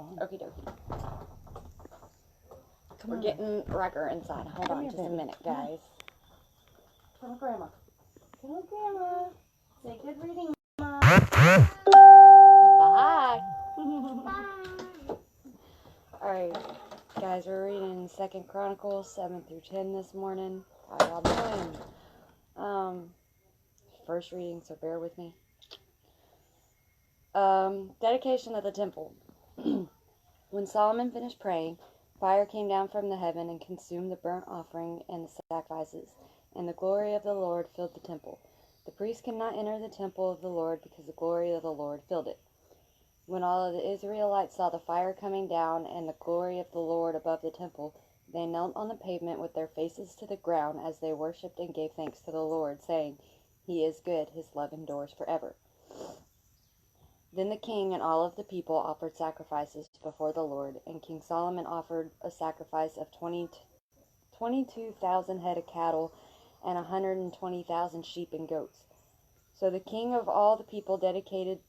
on. Okie dokie. We're getting Wrecker inside. Hold on just a minute, guys. Come on, Grandma. Come on, Grandma. Say good reading, Mama. Bye. Bye. Alright, guys, we're reading 2 Chronicles 7 through 10 this morning. How y'all doing? First reading, so bear with me. Dedication of the temple. When Solomon finished praying, fire came down from the heaven and consumed the burnt offering and the sacrifices, and the glory of the Lord filled the temple. The priests could not enter the temple of the Lord because the glory of the Lord filled it. When all of the Israelites saw the fire coming down and the glory of the Lord above the temple, they knelt on the pavement with their faces to the ground as they worshipped and gave thanks to the Lord, saying, "He is good, his love endures forever." Then the king and all of the people offered sacrifices before the Lord, and King Solomon offered a sacrifice of 22,000 head of cattle and 120,000 sheep and goats. So the king of all the people dedicated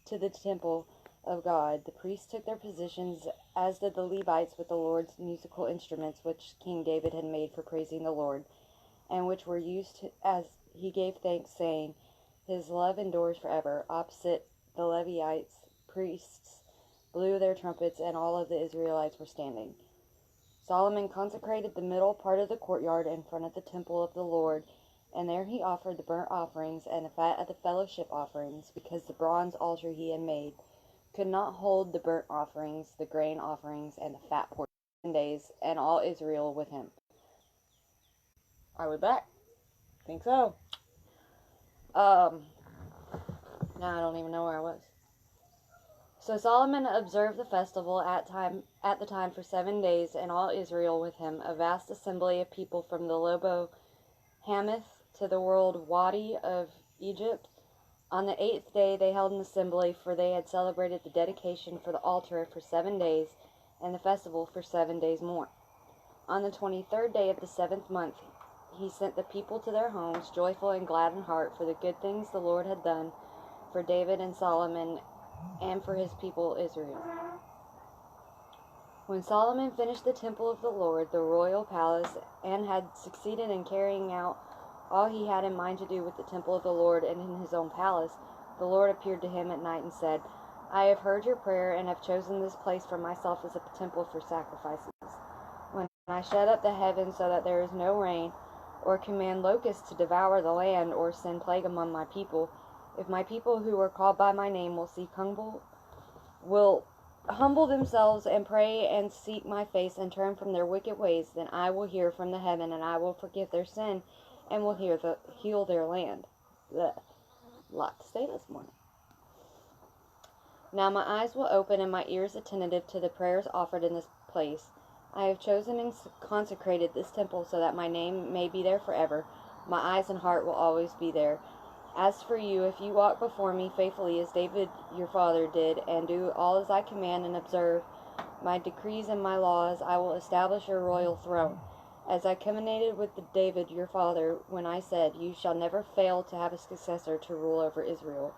to the temple of God. The priests took their positions, as did the Levites with the Lord's musical instruments, which King David had made for praising the Lord, and which were used as he gave thanks, saying, "His love endures forever." Opposite the Levites, priests blew their trumpets, and all of the Israelites were standing. Solomon consecrated the middle part of the courtyard in front of the temple of the Lord, and there he offered the burnt offerings and the fat of the fellowship offerings, because the bronze altar he had made could not hold the burnt offerings, the grain offerings, and the fat portion 7 days, and all Israel with him. Are we back? Think so. Now I don't even know where I was. So Solomon observed the festival at the time for 7 days, and all Israel with him, a vast assembly of people from the Lobo Hamath to the world Wadi of Egypt. On the 8th day they held an assembly, for they had celebrated the dedication for the altar for 7 days, and the festival for 7 days more. On the 23rd day of the 7th month he sent the people to their homes, joyful and glad in heart, for the good things the Lord had done for David and Solomon, and for his people Israel. When Solomon finished the temple of the Lord, the royal palace, and had succeeded in carrying out all he had in mind to do with the temple of the Lord and in his own palace, the Lord appeared to him at night and said, "I have heard your prayer and have chosen this place for myself as a temple for sacrifices. When I shut up the heavens so that there is no rain, or command locusts to devour the land, or send plague among my people, if my people who are called by my name will humble themselves and pray and seek my face and turn from their wicked ways, then I will hear from the heaven, and I will forgive their sin and will heal their land." Blech. Lot to say this morning. Now my eyes will open and my ears attentive to the prayers offered in this place. I have chosen and consecrated this temple so that my name may be there forever. My eyes and heart will always be there. As for you, if you walk before me faithfully as David your father did, and do all as I command and observe my decrees and my laws, I will establish your royal throne. As I covenanted with David your father, when I said, "You shall never fail to have a successor to rule over Israel."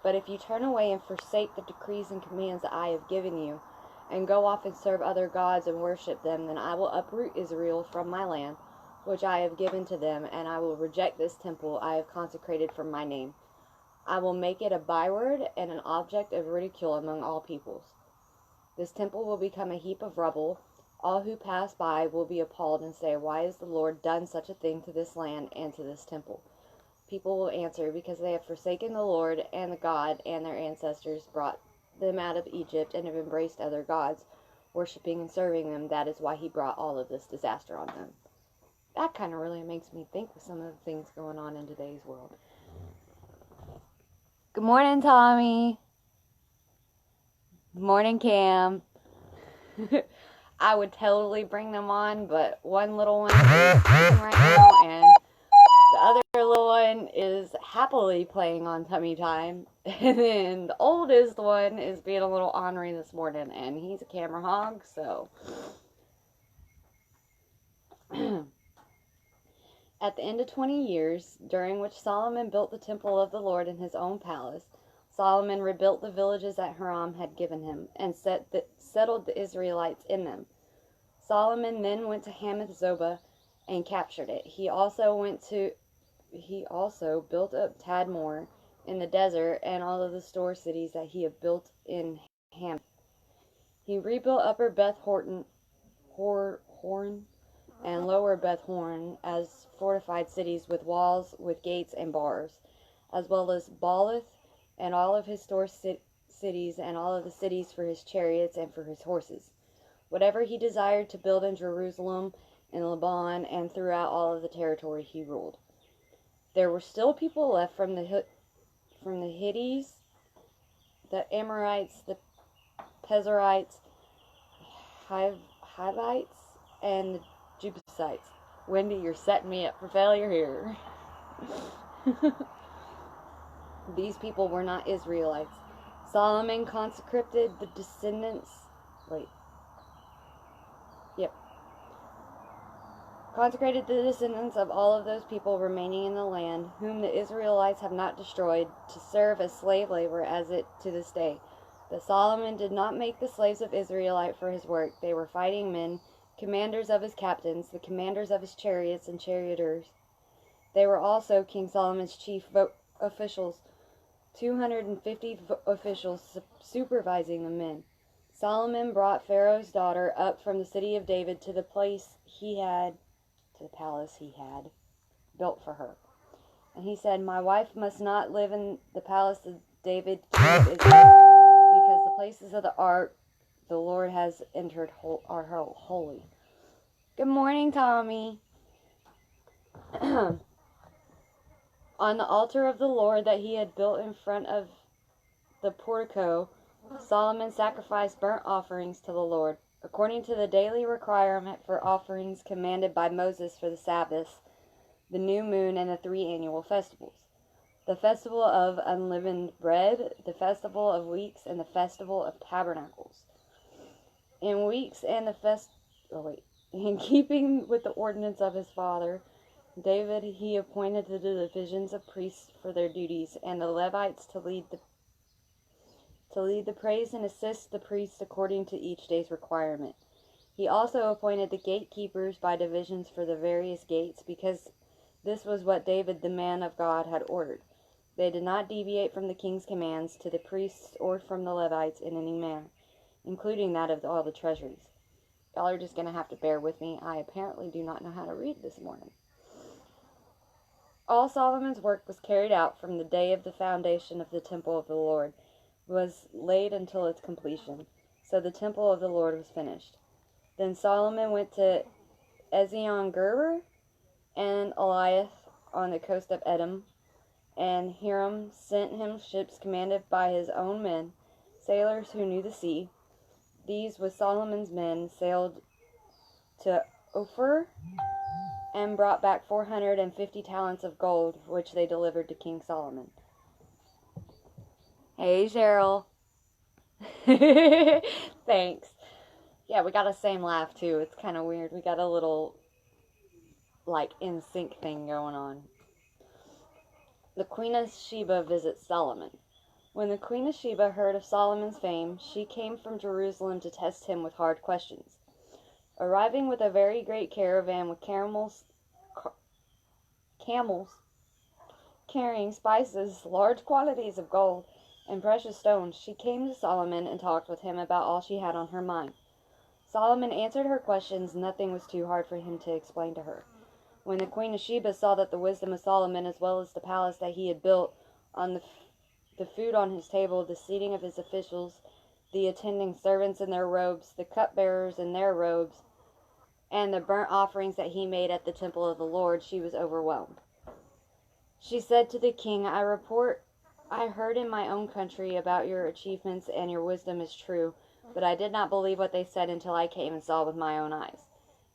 But if you turn away and forsake the decrees and commands that I have given you, and go off and serve other gods and worship them, then I will uproot Israel from my land, which I have given to them, and I will reject this temple I have consecrated for my name. I will make it a byword and an object of ridicule among all peoples. This temple will become a heap of rubble. All who pass by will be appalled and say, "Why has the Lord done such a thing to this land and to this temple?" People will answer, "Because they have forsaken the Lord and the God and their ancestors brought them out of Egypt and have embraced other gods, worshiping and serving them. That is why he brought all of this disaster on them." That kind of really makes me think of some of the things going on in today's world. Good morning, Tommy. Good morning, Cam. I would totally bring them on, but one little one is sleeping right now, and the other little one is happily playing on tummy time. And then the oldest one is being a little ornery this morning, and he's a camera hog, so. At the end of 20 years, during which Solomon built the temple of the Lord in his own palace, Solomon rebuilt the villages that Hiram had given him, and settled the Israelites in them. Solomon then went to Hamath-zobah and captured it. He also built up Tadmor in the desert and all of the store cities that he had built in Hamath. He rebuilt Upper Beth Horon and Lower Beth Horon as fortified cities with walls, with gates and bars, as well as Baalath and all of his store cities and all of the cities for his chariots and for his horses. Whatever he desired to build in Jerusalem, in Lebanon, and throughout all of the territory he ruled. There were still people left from the Hittites, the Amorites, the Pezerites, Hivites, and the Jebusites. Wendy, you're setting me up for failure here. These people were not Israelites. Solomon consecrated the descendants. Consecrated the descendants of all of those people remaining in the land, whom the Israelites have not destroyed, to serve as slave labor as it to this day. But Solomon did not make the slaves of Israelite for his work. They were fighting men, commanders of his captains, the commanders of his chariots and charioteers. They were also King Solomon's chief officials, 250 officials supervising the men. Solomon brought Pharaoh's daughter up from the city of David to the palace he had built for her. And he said, "My wife must not live in the palace of David, king of Israel, because the places of the ark the Lord has entered are holy." Good morning, Tommy. On the altar of the Lord that he had built in front of the portico, Solomon sacrificed burnt offerings to the Lord, according to the daily requirement for offerings commanded by Moses for the Sabbaths, the new moon, and the 3 annual festivals: the festival of unleavened bread, the festival of weeks, and the festival of tabernacles. In weeks and in keeping with the ordinance of his father David, he appointed the divisions of priests for their duties, and the Levites to lead the praise and assist the priests according to each day's requirement. He also appointed the gatekeepers by divisions for the various gates, because this was what David, the man of God, had ordered. They did not deviate from the king's commands to the priests or from the Levites in any manner, including that of all the treasuries. Y'all are just going to have to bear with me. I apparently do not know how to read this morning. All Solomon's work was carried out from the day of the foundation of the temple of the Lord, was laid until its completion. So the temple of the Lord was finished. Then Solomon went to Ezion-Geber and Eliath on the coast of Edom, and Hiram sent him ships commanded by his own men, sailors who knew the sea. These, with Solomon's men, sailed to Ophir and brought back 450 talents of gold, which they delivered to King Solomon. Hey, Cheryl. Thanks. Yeah, we got the same laugh, too. It's kind of weird. We got a little, in sync thing going on. The Queen of Sheba visits Solomon. When the Queen of Sheba heard of Solomon's fame, she came from Jerusalem to test him with hard questions. Arriving with a very great caravan with camels carrying spices, large quantities of gold, and precious stones, she came to Solomon and talked with him about all she had on her mind. Solomon answered her questions. Nothing was too hard for him to explain to her. When the Queen of Sheba saw that the wisdom of Solomon, as well as the palace that he had built, on the food on his table, the seating of his officials, the attending servants in their robes, the cupbearers in their robes, and the burnt offerings that he made at the temple of the Lord, she was overwhelmed. She said to the king, I heard in my own country about your achievements, and your wisdom is true, but I did not believe what they said until I came and saw with my own eyes.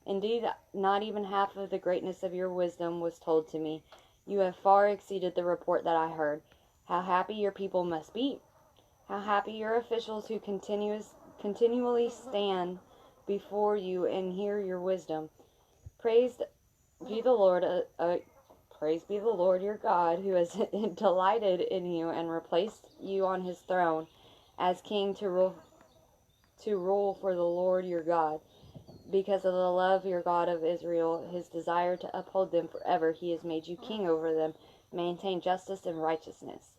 Indeed, not even half of the greatness of your wisdom was told to me. You have far exceeded the report that I heard. How happy your people must be. How happy your officials who continually stand before you and hear your wisdom. Praised be the Lord Praise be the Lord your God, who has delighted in you and replaced you on his throne as king to rule for the Lord your God. Because of the love your God of Israel, his desire to uphold them forever, he has made you king over them, maintain justice and righteousness.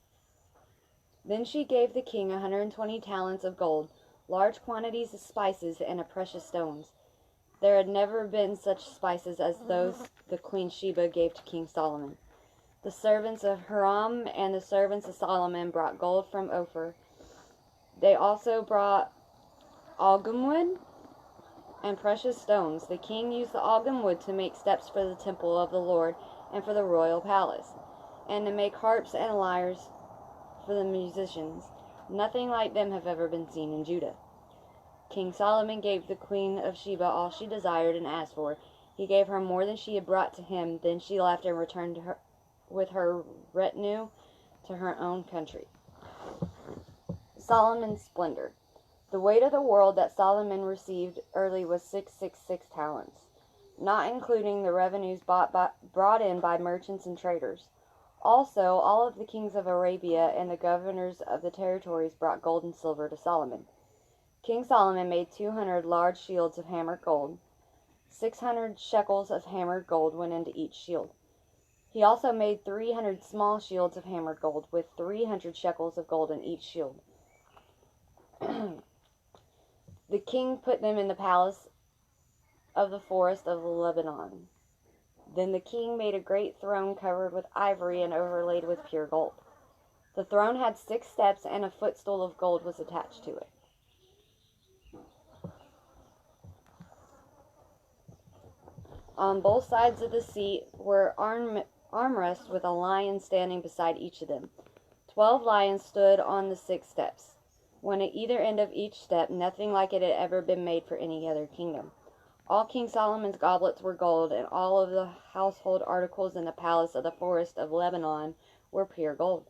Then she gave the king 120 talents of gold, large quantities of spices, and of precious stones. There had never been such spices as those the Queen Sheba gave to King Solomon. The servants of Hiram and the servants of Solomon brought gold from Ophir. They also brought algum wood and precious stones. The king used the algum wood to make steps for the temple of the Lord and for the royal palace, and to make harps and lyres for the musicians. Nothing like them have ever been seen in Judah. King Solomon gave the queen of Sheba all she desired and asked for. He gave her more than she had brought to him. Then she left and returned with her retinue to her own country. Solomon's splendor. The weight of the world that Solomon received early was 666 talents, not including the revenues brought in by merchants and traders. Also, all of the kings of Arabia and the governors of the territories brought gold and silver to Solomon. King Solomon made 200 large shields of hammered gold. 600 shekels of hammered gold went into each shield. He also made 300 small shields of hammered gold, with 300 shekels of gold in each shield. The king put them in the palace of the forest of Lebanon. Then the king made a great throne covered with ivory and overlaid with pure gold. The throne had 6 steps, and a footstool of gold was attached to it. On both sides of the seat were armrests with a lion standing beside each of them. 12 lions stood on the 6 steps, one at either end of each step. Nothing like it had ever been made for any other kingdom. All King Solomon's goblets were gold, and all of the household articles in the palace of the forest of Lebanon were pure gold.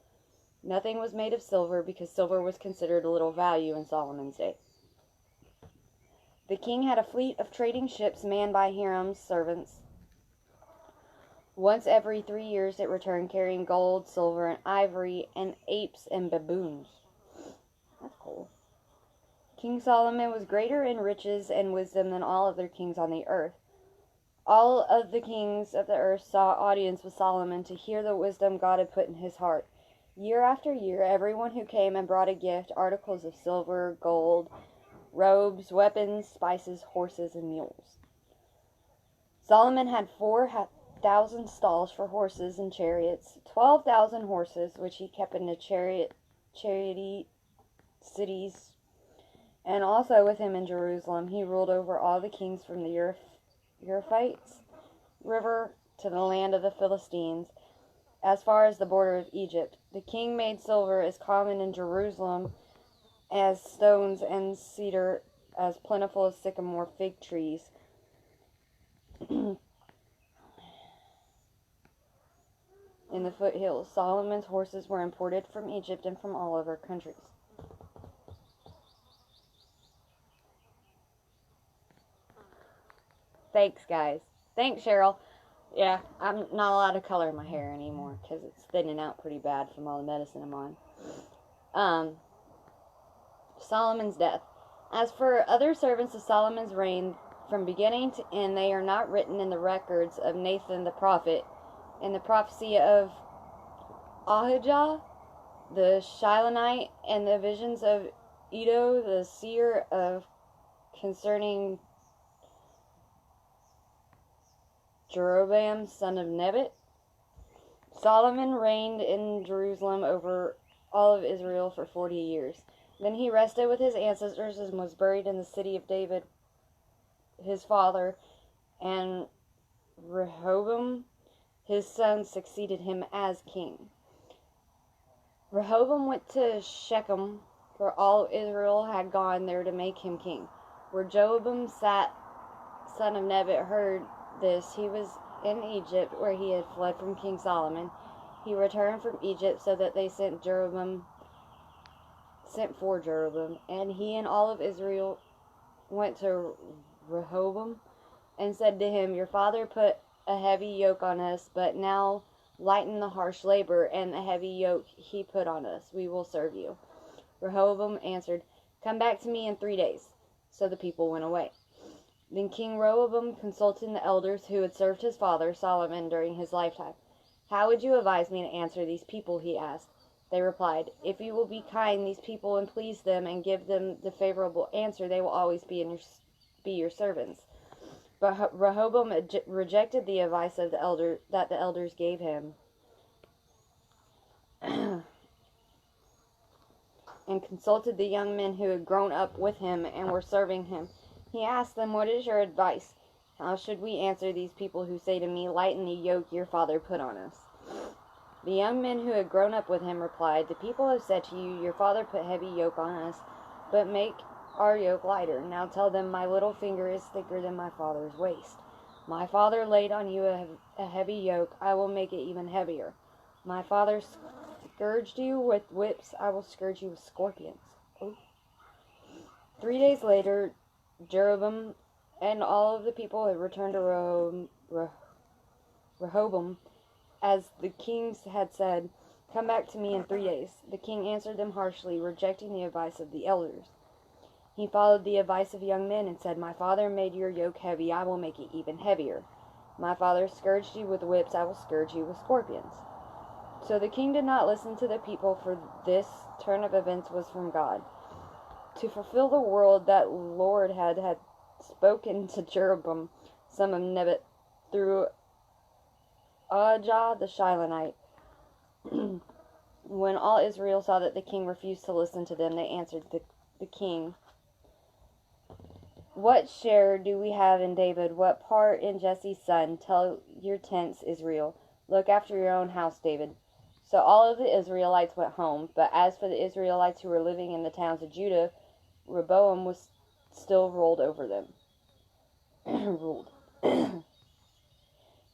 Nothing was made of silver, because silver was considered of little value in Solomon's day. The king had a fleet of trading ships manned by Hiram's servants. Once every 3 years it returned, carrying gold, silver, and ivory, and apes and baboons. That's cool. King Solomon was greater in riches and wisdom than all other kings on the earth. All of the kings of the earth sought audience with Solomon to hear the wisdom God had put in his heart. Year after year, everyone who came and brought a gift, articles of silver, gold, robes, weapons, spices, horses, and mules. Solomon had 4,000 stalls for horses and chariots, 12,000 horses, which he kept in the chariot cities, and also with him in Jerusalem. He ruled over all the kings from the Euphrates River to the land of the Philistines, as far as the border of Egypt. The king made silver as common in Jerusalem as stones, and cedar as plentiful as sycamore fig trees. In the foothills, Solomon's horses were imported from Egypt and from all over countries. Thanks, guys. Thanks, Cheryl. Yeah, I'm not allowed to color my hair anymore because it's thinning out pretty bad from all the medicine I'm on. Solomon's death. As for other servants of Solomon's reign, from beginning to end, they are not written in the records of Nathan the prophet, in the prophecy of Ahijah the Shilonite, and the visions of Iddo the seer of concerning Jeroboam son of Nebat. Solomon reigned in Jerusalem over all of Israel for 40 years. Then he rested with his ancestors and was buried in the city of David, his father, and Rehoboam, his son, succeeded him as king. Rehoboam went to Shechem, for all Israel had gone there to make him king. Where Jeroboam sat, son of Nebat, heard this, he was in Egypt, where he had fled from King Solomon. He returned from Egypt, so that they sent for Jeroboam, and he and all of Israel went to Rehoboam and said to him, "Your father put a heavy yoke on us, but now Lighten the harsh labor and the heavy yoke he put on us. We will serve you." Rehoboam answered, "Come back to me in 3 days." So the people went away. Then King Rehoboam consulted the elders who had served his father Solomon during his lifetime. "How would you advise me to answer these people?" he asked. They replied, "If you will be kind these people and please them and give them the favorable answer, they will always be your servants." But Rehoboam rejected the advice of the elders gave him, and consulted the young men who had grown up with him and were serving him. He asked them, "What is your advice? How should we answer these people who say to me, 'Lighten the yoke your father put on us'?" The young men who had grown up with him replied, "The people have said to you, 'Your father put heavy yoke on us, but make our yoke lighter.' Now tell them, 'My little finger is thicker than my father's waist. My father laid on you a heavy yoke. I will make it even heavier. My father scourged you with whips. I will scourge you with scorpions." Oh. 3 days later, Jeroboam and all of the people had returned to Rehoboam, as the kings had said, "Come back to me in 3 days." The king answered them harshly, rejecting the advice of the elders. He followed the advice of young men and said, "My father made your yoke heavy. I will make it even heavier. My father scourged you with whips. I will scourge you with scorpions." So the king did not listen to the people, for this turn of events was from God, to fulfill the word that Lord had spoken to Jeroboam, son of Nebat, through Ahijah the Shilonite. When all Israel saw that the king refused to listen to them, they answered the king, "What share do we have in David? What part in Jesse's son? Tell your tents, Israel. Look after your own house, David." So all of the Israelites went home. But as for the Israelites who were living in the towns of Judah, Rehoboam was still ruled over them. Ruled.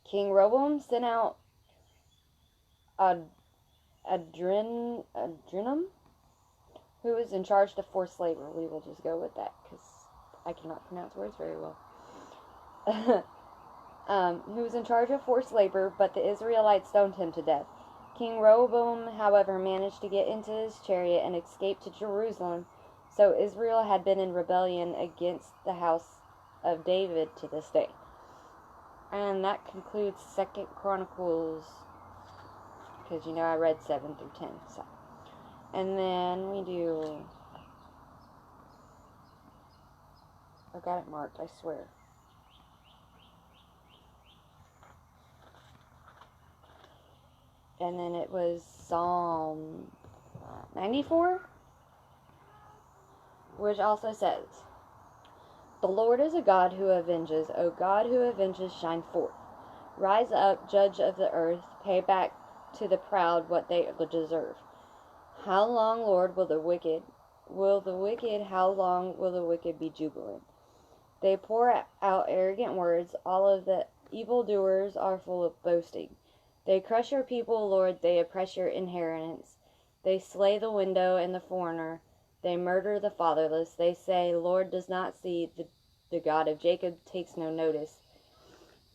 King Rehoboam sent out Adrenum, who was in charge of forced labor. We will just go with that because I cannot pronounce words very well. Who was in charge of forced labor, but the Israelites stoned him to death. King Rehoboam, however, managed to get into his chariot and escape to Jerusalem, so Israel had been in rebellion against the house of David to this day. And that concludes 2 Chronicles, because I read 7 through 10. So. And then we do, I got it marked, I swear. And then it was Psalm 94, which also says, "The Lord is a God who avenges. O God who avenges, shine forth. Rise up, judge of the earth. Pay back to the proud what they deserve. How long, Lord, how long will the wicked be jubilant? They pour out arrogant words. All of the evildoers are full of boasting. They crush your people, Lord. They oppress your inheritance. They slay the widow and the foreigner. They murder the fatherless. They say, 'Lord does not see. The God of Jacob takes no notice.'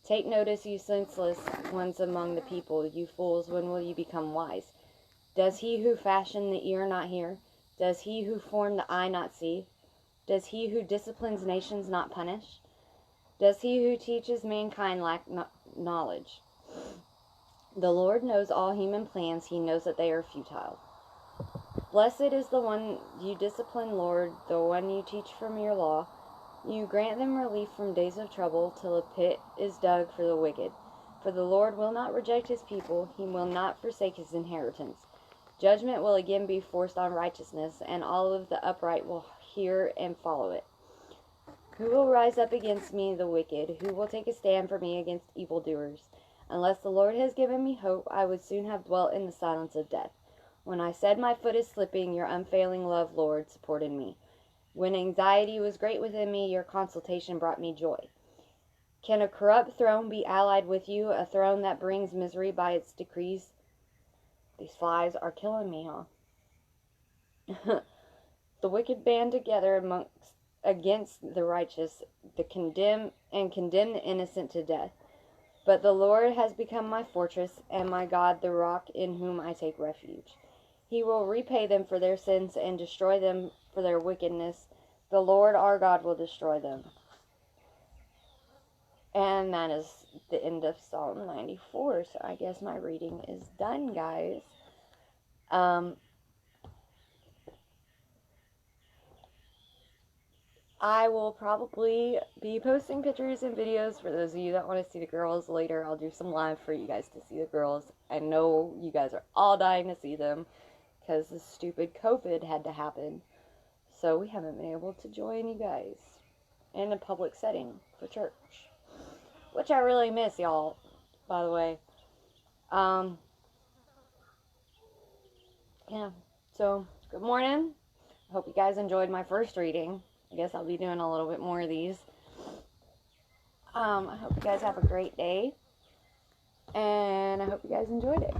Take notice, you senseless ones among the people. You fools, when will you become wise? Does he who fashioned the ear not hear? Does he who formed the eye not see? Does he who disciplines nations not punish? Does he who teaches mankind lack knowledge? The Lord knows all human plans. He knows that they are futile. Blessed is the one you discipline, Lord, the one you teach from your law. You grant them relief from days of trouble, till a pit is dug for the wicked. For the Lord will not reject his people. He will not forsake his inheritance. Judgment will again be forced on righteousness, and all of the upright will hear and follow it. Who will rise up against me, the wicked? Who will take a stand for me against evildoers? Unless the Lord has given me hope, I would soon have dwelt in the silence of death. When I said my foot is slipping, your unfailing love, Lord, supported me. When anxiety was great within me, your consultation brought me joy. Can a corrupt throne be allied with you, a throne that brings misery by its decrees? These flies are killing me, huh? The wicked band together against the righteous, condemn the innocent to death. But the Lord has become my fortress, and my God the rock in whom I take refuge. He will repay them for their sins and destroy them for their wickedness. The Lord our God will destroy them. And that is the end of Psalm 94. So I guess my reading is done, guys. I will probably be posting pictures and videos for those of you that want to see the girls later. I'll do some live for you guys to see the girls. I know you guys are all dying to see them because this stupid COVID had to happen. So we haven't been able to join you guys in a public setting for church, which I really miss, y'all, by the way. Yeah, so good morning. I hope you guys enjoyed my first reading. I guess I'll be doing a little bit more of these. I hope you guys have a great day, and I hope you guys enjoyed it.